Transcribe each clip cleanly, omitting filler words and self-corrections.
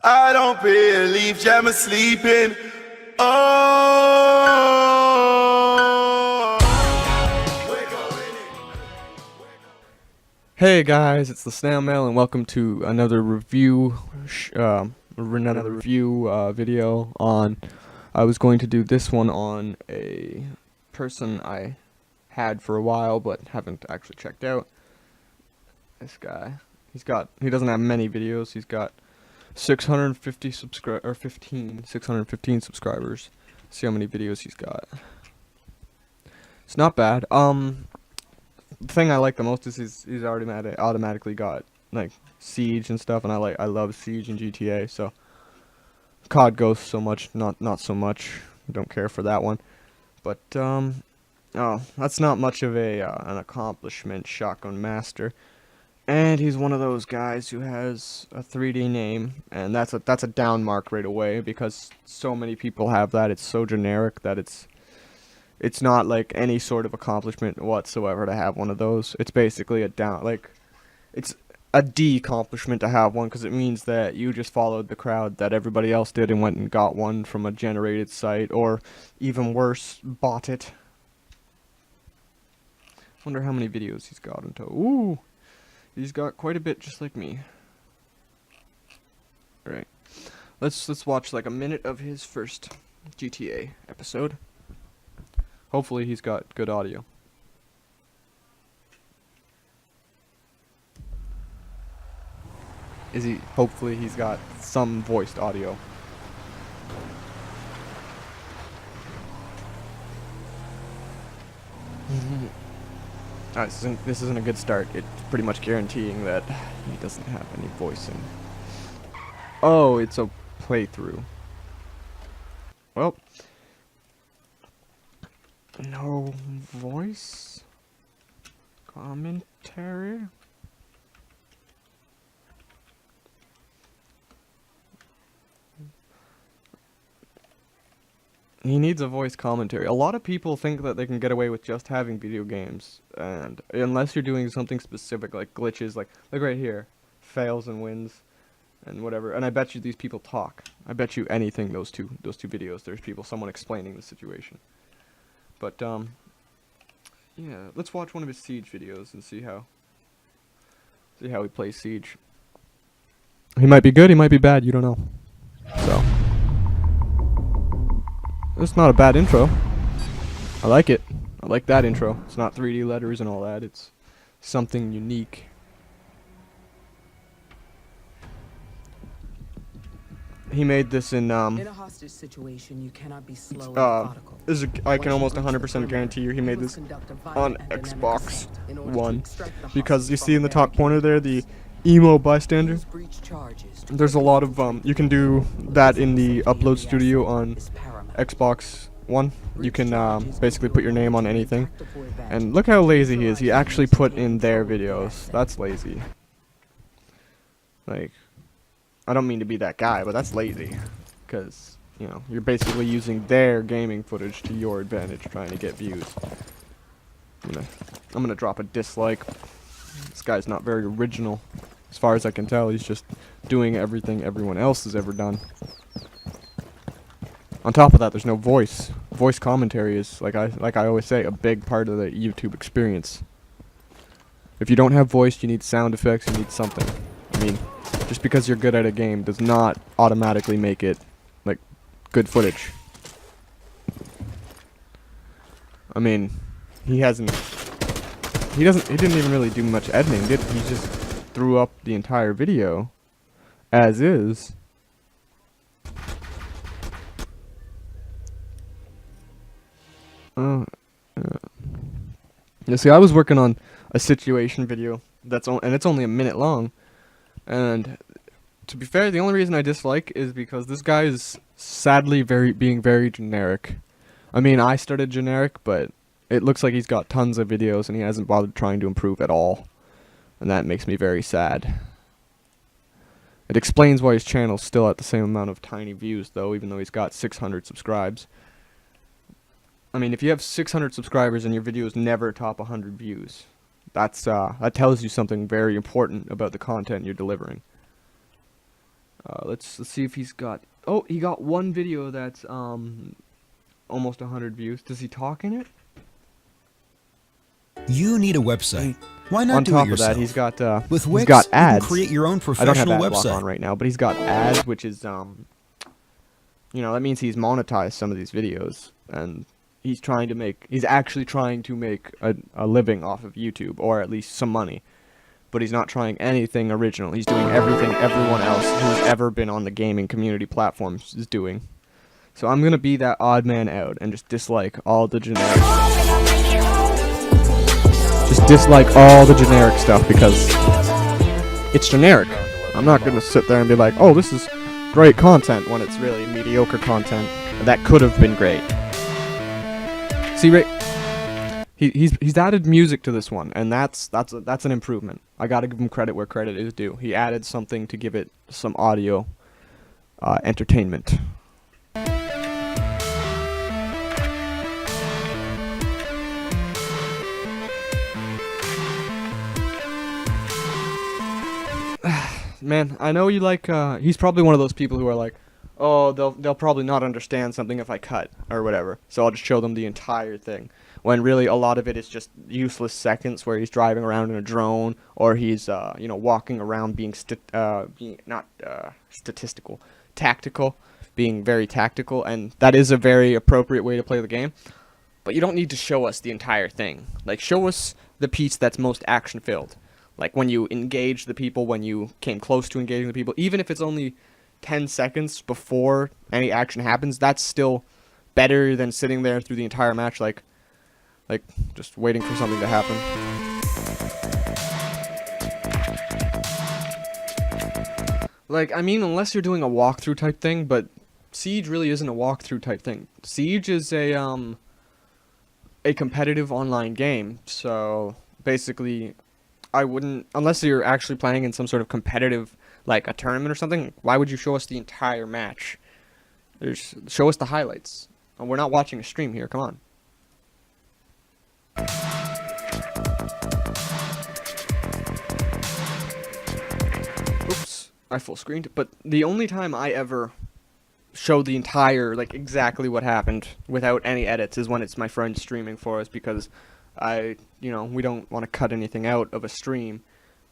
I don't believe Jam is sleeping. Oh. Hey guys, it's the Snail Mail, and welcome to another review, video on. I was going to do this one on a person I had for a while, but haven't actually checked out. This guy, he doesn't have many videos. He's got 615 subscribers. See how many videos he's got. It's not bad. The thing I like the most is he's automatically got like Siege and stuff, and I love Siege and GTA. So COD Ghost so much, not so much. Don't care for that one. But oh, that's not much of an accomplishment. Shotgun Master. And he's one of those guys who has a 3D name, and that's a down mark right away because so many people have that. It's so generic that it's not like any sort of accomplishment whatsoever to have one of those. It's basically it's a de-accomplishment to have one because it means that you just followed the crowd that everybody else did and went and got one from a generated site, or even worse, bought it. Wonder how many videos he's got in total. Ooh! He's got quite a bit, just like me. Alright. Let's watch like a minute of his first GTA episode. Hopefully he's got good audio. Hopefully he's got some voiced audio. Alright, this isn't a good start. It's pretty much guaranteeing that he doesn't have any voicing. Oh, it's a playthrough. Well, no voice commentary. He needs a voice commentary. A lot of people think that they can get away with just having video games, and unless you're doing something specific like glitches, like right here, fails and wins, and whatever. And I bet you these people talk. I bet you anything those two videos. There's someone explaining the situation. But yeah, let's watch one of his Siege videos and see how he plays Siege. He might be good, he might be bad, you don't know. So it's not a bad intro. I like it. I like that intro. It's not 3D letters and all that. It's something unique. He made this in a hostage situation, you cannot be slow and methodical. I can almost 100% guarantee you he made this on Xbox One, because you see in the top corner there the emo Bystander. There's a lot of you can do that in the upload studio on Xbox One. You can basically put your name on anything, and look how lazy he is. He actually put in their videos. That's lazy. Like, I don't mean to be that guy, but that's lazy, because, you know, you're basically using their gaming footage to your advantage, trying to get views. I'm gonna drop a dislike. This guy's not very original. As far as I can tell, he's just doing everything everyone else has ever done. On top of that, there's no voice. Voice commentary is, like I always say, a big part of the YouTube experience. If you don't have voice, you need sound effects, you need something. I mean, just because you're good at a game does not automatically make it, like, good footage. I mean, he didn't even really do much editing, did he? He just threw up the entire video as is. You see, I was working on a situation video and it's only a minute long. And to be fair, the only reason I dislike is because this guy is sadly being very generic. I mean, I started generic, but it looks like he's got tons of videos and he hasn't bothered trying to improve at all. And that makes me very sad. It explains why his channel's still at the same amount of tiny views, though, even though he's got 600 subscribes. I mean, if you have 600 subscribers and your videos never top 100 views, that tells you something very important about the content you're delivering. Let's see if he's got. Oh, he got one video that's almost 100 views. Does he talk in it? You need a website. Why not On do top it of yourself? that, he's got With he's Wix, got you can ads. create your own I don't have professional ad block website. on right now, but he's got ads, which is you know, that means he's monetized some of these videos, and he's actually trying to make a living off of YouTube, or at least some money. But he's not trying anything original. He's doing everything everyone else who's ever been on the gaming community platforms is doing. So I'm gonna be that odd man out and just dislike all the generic stuff. Just dislike all the generic stuff because it's generic. I'm not gonna sit there and be like, oh, this is great content, when it's really mediocre content that could have been great. See, Ray, he's added music to this one, and that's an improvement. I gotta give him credit where credit is due. He added something to give it some audio entertainment. Man, I know you like, he's probably one of those people who are like, oh, they'll probably not understand something if I cut, or whatever, so I'll just show them the entire thing. When really a lot of it is just useless seconds where he's driving around in a drone, or he's, you know, walking around being statistical, tactical, being very tactical, and that is a very appropriate way to play the game. But you don't need to show us the entire thing. Like, show us the piece that's most action-filled. Like, when you engage the people, when you came close to engaging the people, even if it's only 10 seconds before any action happens, that's still better than sitting there through the entire match, like just waiting for something to happen. Like, I mean, unless you're doing a walkthrough type thing, but Siege really isn't a walkthrough type thing. Siege is a competitive online game, so basically, I wouldn't, unless you're actually playing in some sort of competitive, like a tournament or something, why would you show us the entire match? Show us the highlights. We're not watching a stream here, come on. Oops, I full screened. But the only time I ever show the entire, like, exactly what happened without any edits is when it's my friend streaming for us, because you know, we don't want to cut anything out of a stream.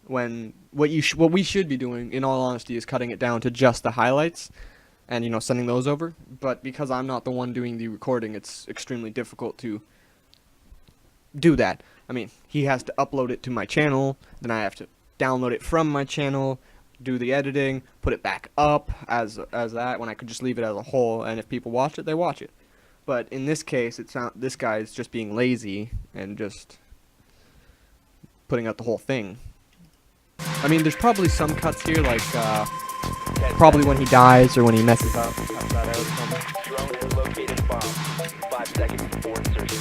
When what we should be doing, in all honesty, is cutting it down to just the highlights, and, you know, sending those over. But because I'm not the one doing the recording, it's extremely difficult to do that. I mean, he has to upload it to my channel, then I have to download it from my channel, do the editing, put it back up as that, when I could just leave it as a whole, and if people watch it, they watch it. But in this case, this guy is just being lazy and just putting out the whole thing. I mean, there's probably some cuts here, like probably when he dies or when he messes up. Cut that out or something. Drone has located a bomb. 5 seconds before insertion.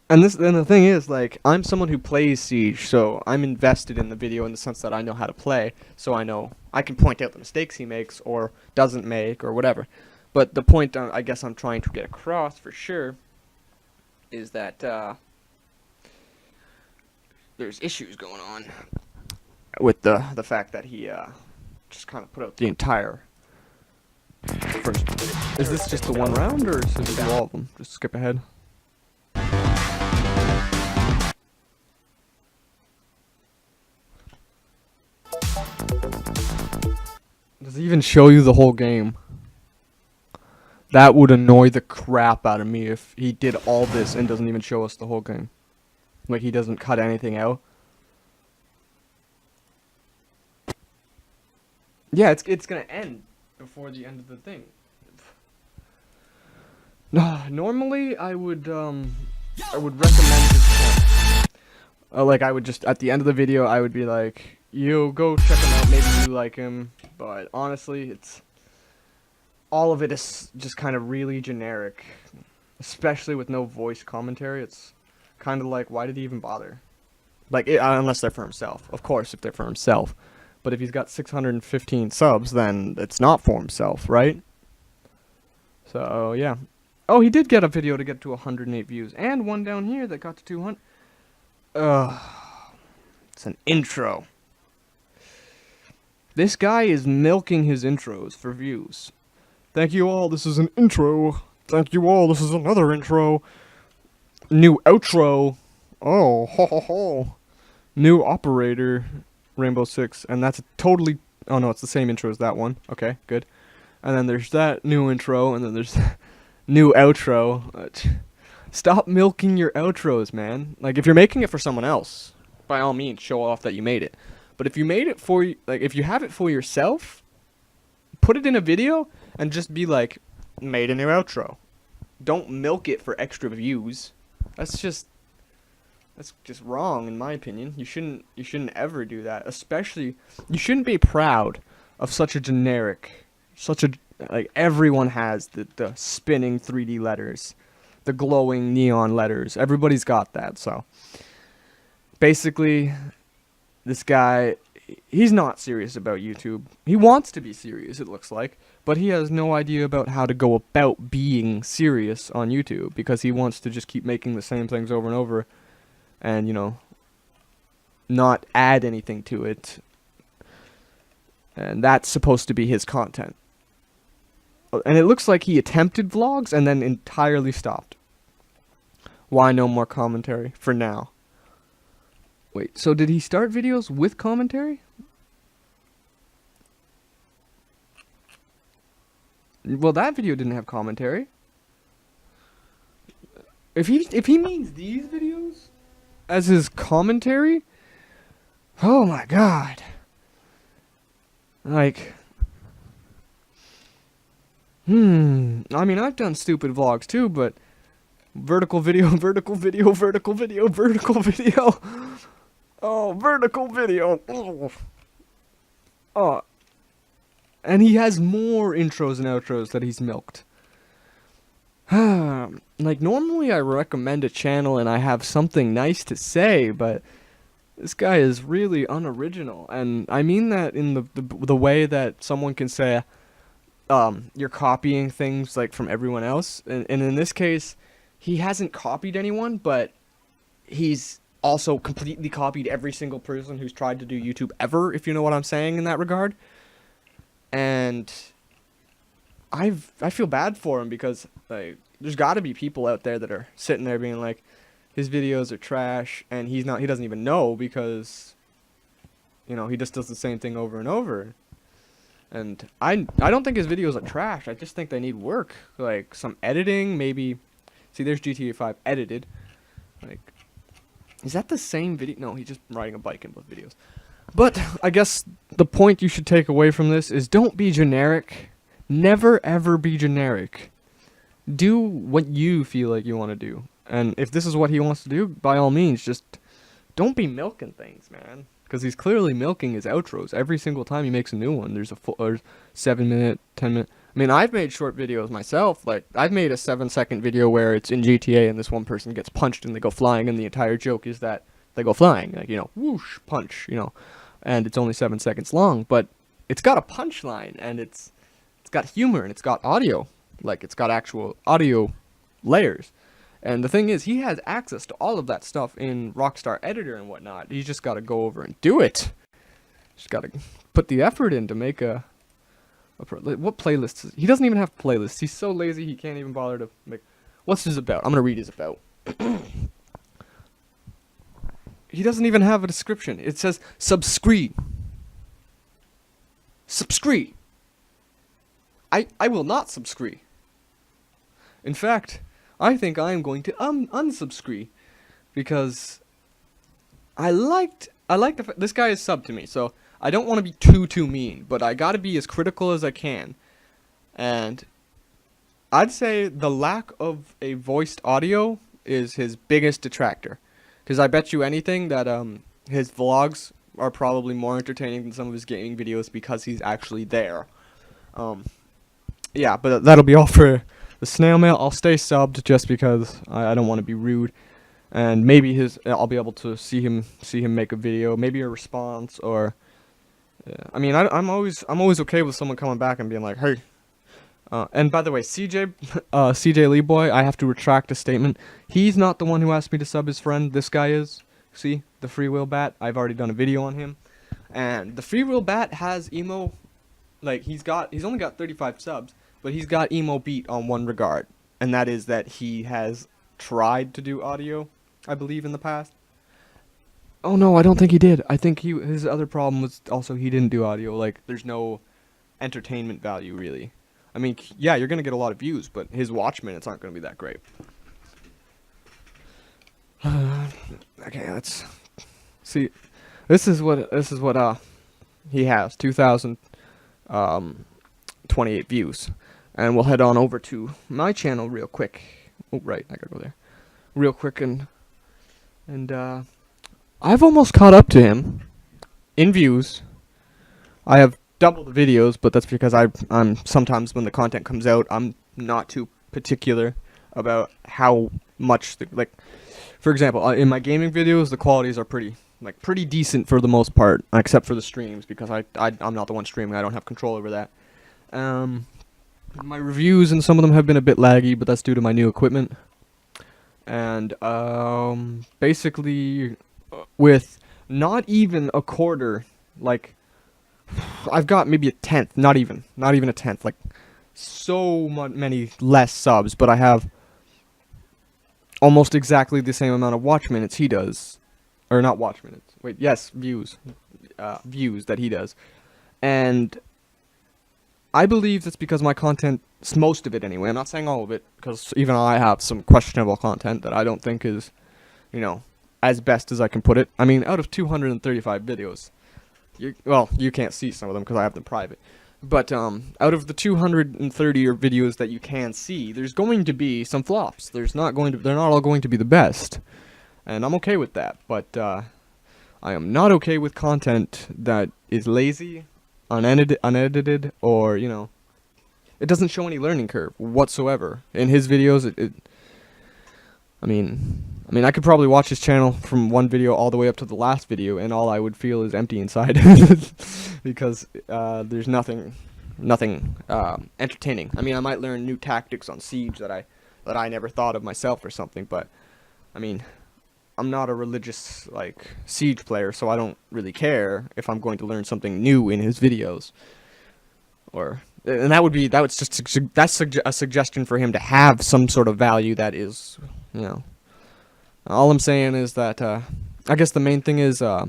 And the thing is, like, I'm someone who plays Siege, so I'm invested in the video in the sense that I know how to play, so I know I can point out the mistakes he makes or doesn't make or whatever. But the point I guess I'm trying to get across for sure is that there's issues going on with the fact that he just kind of put out the entire first. Is this just the one round, or should we do all of them? Just skip ahead. Does it even show you the whole game? That would annoy the crap out of me if he did all this and doesn't even show us the whole game. Like, he doesn't cut anything out. Yeah, it's gonna end before the end of the thing. Normally, I would recommend this. Like, I would just, at the end of the video, I would be like, you go check him out, maybe you like him. But honestly, all of it is just kind of really generic, especially with no voice commentary. It's kind of like, why did he even bother? Like, unless they're for himself. Of course, if they're for himself. But if he's got 615 subs, then it's not for himself, right? So, yeah. Oh, he did get a video to get to 108 views. And one down here that got to 200. It's an intro. This guy is milking his intros for views. Thank you all, this is an intro. Thank you all, this is another intro. New outro. Oh, ho ho ho. New operator, Rainbow Six, and that's totally... Oh no, it's the same intro as that one. Okay, good. And then there's that new intro, and then there's new outro. Stop milking your outros, man. Like, if you're making it for someone else, by all means, show off that you made it. But if you made it for, like, if you have it for yourself, put it in a video, and just be like, made a new outro. Don't milk it for extra views. That's just wrong, in my opinion. You shouldn't ever do that. Especially, you shouldn't be proud of such a generic, like, everyone has the spinning 3D letters, the glowing neon letters. Everybody's got that. So basically, this guy, he's not serious about YouTube. He wants to be serious, it looks like, but he has no idea about how to go about being serious on YouTube, because he wants to just keep making the same things over and over, and, you know, not add anything to it. And that's supposed to be his content. And it looks like he attempted vlogs and then entirely stopped. Why no more commentary for now? Wait, so did he start videos with commentary? Well, that video didn't have commentary. If he means these videos as his commentary, oh my god. Like, I mean, I've done stupid vlogs too, but vertical video, vertical video, vertical video, vertical video. Oh, vertical video. Oh. And he has more intros and outros that he's milked. Like, normally I recommend a channel and I have something nice to say, but this guy is really unoriginal. And I mean that in the way that someone can say, you're copying things, like, from everyone else. And in this case, he hasn't copied anyone, but he's also completely copied every single person who's tried to do YouTube ever, if you know what I'm saying in that regard. And I feel bad for him, because, like, there's got to be people out there that are sitting there being like, his videos are trash, and he doesn't even know, because, you know, he just does the same thing over and over. And I don't think his videos are trash. I just think they need work, like some editing, maybe. See, there's GTA 5 edited. Like, is that the same video? No, he's just riding a bike in both videos. But I guess the point you should take away from this is, don't be generic. Never ever be generic. Do what you feel like you want to do. And if this is what he wants to do, by all means, just don't be milking things, man. Because he's clearly milking his outros. Every single time he makes a new one, there's a 7-minute, 10-minute... I mean, I've made short videos myself. Like, I've made a 7-second video where it's in GTA and this one person gets punched and they go flying, and the entire joke is that they go flying. Like, you know, whoosh, punch, you know. And it's only 7 seconds long, but it's got a punchline, and it's got humor, and it's got audio. Like, it's got actual audio layers. And the thing is, he has access to all of that stuff in Rockstar Editor and whatnot. He's just got to go over and do it. Just got to put the effort in to make what playlists? He doesn't even have playlists. He's so lazy he can't even bother to make... What's his about? I'm going to read his about. He doesn't even have a description. It says, subscribe. Subscribe. I will not subscribe. In fact, I think I am going to unsubscribe, because this guy is subbed to me, so I don't want to be too mean, but I gotta be as critical as I can. And I'd say the lack of a voiced audio is his biggest detractor, because I bet you anything that his vlogs are probably more entertaining than some of his gaming videos, because he's actually there. Yeah, but that'll be all for the snail mail. I'll stay subbed just because I don't want to be rude, and maybe I'll be able to see him make a video, maybe a response, or I mean, I'm always okay with someone coming back and being like, hey. And by the way, CJ Lee Boy, I have to retract a statement. He's not the one who asked me to sub his friend. This guy is. See, the free will bat. I've already done a video on him, And the Free Will Bat has emo, like he's only got 35 subs, but he's got emo beat on one regard, and that is that he has tried to do audio, I believe, in the past. Oh no, I don't think he did. I think his other problem was also he didn't do audio. Like, there's no entertainment value, really. I mean, yeah, you're gonna get a lot of views, but his watch minutes aren't gonna be that great. Okay, let's see. This is what he has. 2,028 views, and we'll head on over to my channel real quick. Oh, right, I gotta go there real quick, and I've almost caught up to him in views. I have double the videos, but that's because I'm sometimes when the content comes out, I'm not too particular about how much like, for example, in my gaming videos, the qualities are pretty decent for the most part, except for the streams, because I'm not the one streaming. I don't have control over that. My reviews and some of them have been a bit laggy, but that's due to my new equipment. And basically, with not even a quarter, like, I've got maybe a tenth, not even a tenth, like, so many less subs, but I have almost exactly the same amount of watch minutes he does. Or not watch minutes. Wait, yes, views. Views that he does. And I believe that's because my content, most of it anyway, I'm not saying all of it, because even I have some questionable content that I don't think is, you know, as best as I can put it. I mean, out of 235 videos, you can't see some of them because I have them private. But out of the 230 videos that you can see, there's going to be some flops. They're not all going to be the best. And I'm okay with that, but I am not okay with content that is lazy, unedited, or, you know, it doesn't show any learning curve whatsoever. In his videos, I mean, I could probably watch his channel from one video all the way up to the last video, and all I would feel is empty inside, because there's nothing entertaining. I mean, I might learn new tactics on Siege that I never thought of myself or something, but I mean, I'm not a religious, like, Siege player, so I don't really care if I'm going to learn something new in his videos. And that's a suggestion for him to have some sort of value that is, you know. All I'm saying is that, I guess the main thing is, go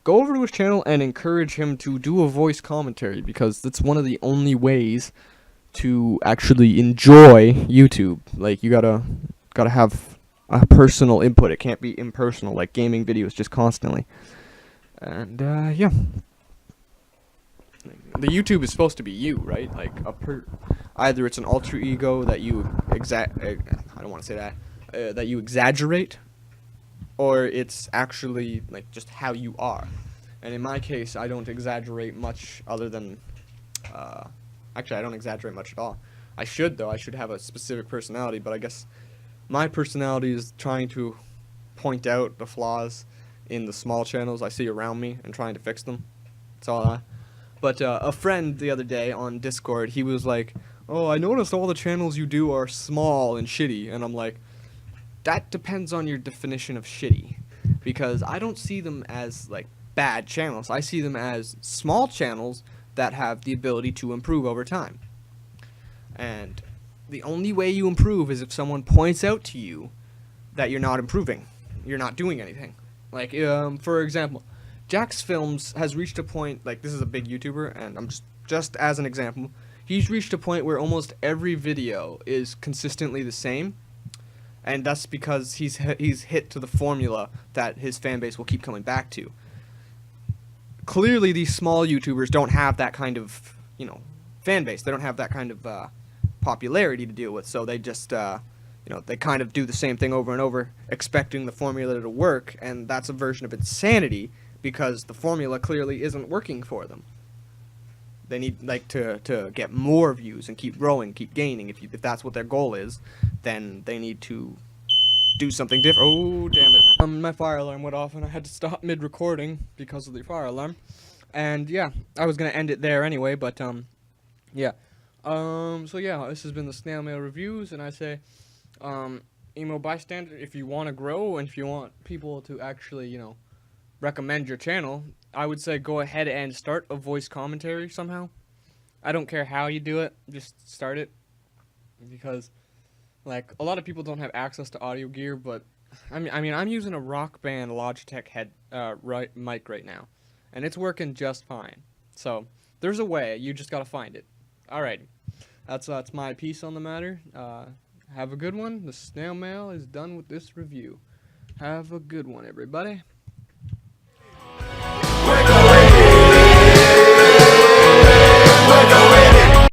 over to his channel and encourage him to do a voice commentary, because that's one of the only ways to actually enjoy YouTube. Like, you gotta have a personal input. It can't be impersonal like gaming videos just constantly. And yeah, the YouTube is supposed to be you, right? Like either it's an alter ego that you I don't want to say that that you exaggerate, or it's actually like just how you are. And in my case, I don't exaggerate much, other than actually I don't exaggerate much at all. I should, though. I should have a specific personality, but I guess my personality is trying to point out the flaws in the small channels I see around me and trying to fix them. That's all. But a friend the other day on Discord, he was like, "Oh, I noticed all the channels you do are small and shitty." And I'm like, that depends on your definition of shitty, because I don't see them as like bad channels. I see them as small channels that have the ability to improve over time. And the only way you improve is if someone points out to you that you're not improving, you're not doing anything. Like, for example, Jack's Films has reached a point, like, this is a big YouTuber, and I'm just as an example, he's reached a point where almost every video is consistently the same, and that's because he's hit to the formula that his fan base will keep coming back to. Clearly, these small YouTubers don't have that kind of, you know, fan base. They don't have that kind of popularity to deal with, so they just you know, they kind of do the same thing over and over, expecting the formula to work, and that's a version of insanity, because the formula clearly isn't working for them. They need, like, to get more views and keep growing, keep gaining. If that's what their goal is, then they need to do something different. Oh, damn it. My fire alarm went off and I had to stop mid-recording because of the fire alarm. And yeah, I was gonna end it there anyway, but yeah. So yeah, this has been the Snail Mail Reviews, and I say, emo Bystander, if you want to grow and if you want people to actually, you know, recommend your channel, I would say go ahead and start a voice commentary somehow. I don't care how you do it, just start it. Because, like, a lot of people don't have access to audio gear, but I mean, I'm using a Rock Band Logitech mic right now, and it's working just fine. So there's a way. You just gotta find it. Alrighty, that's my piece on the matter. Have a good one. The snail mail is done with this review. Have a good one, everybody.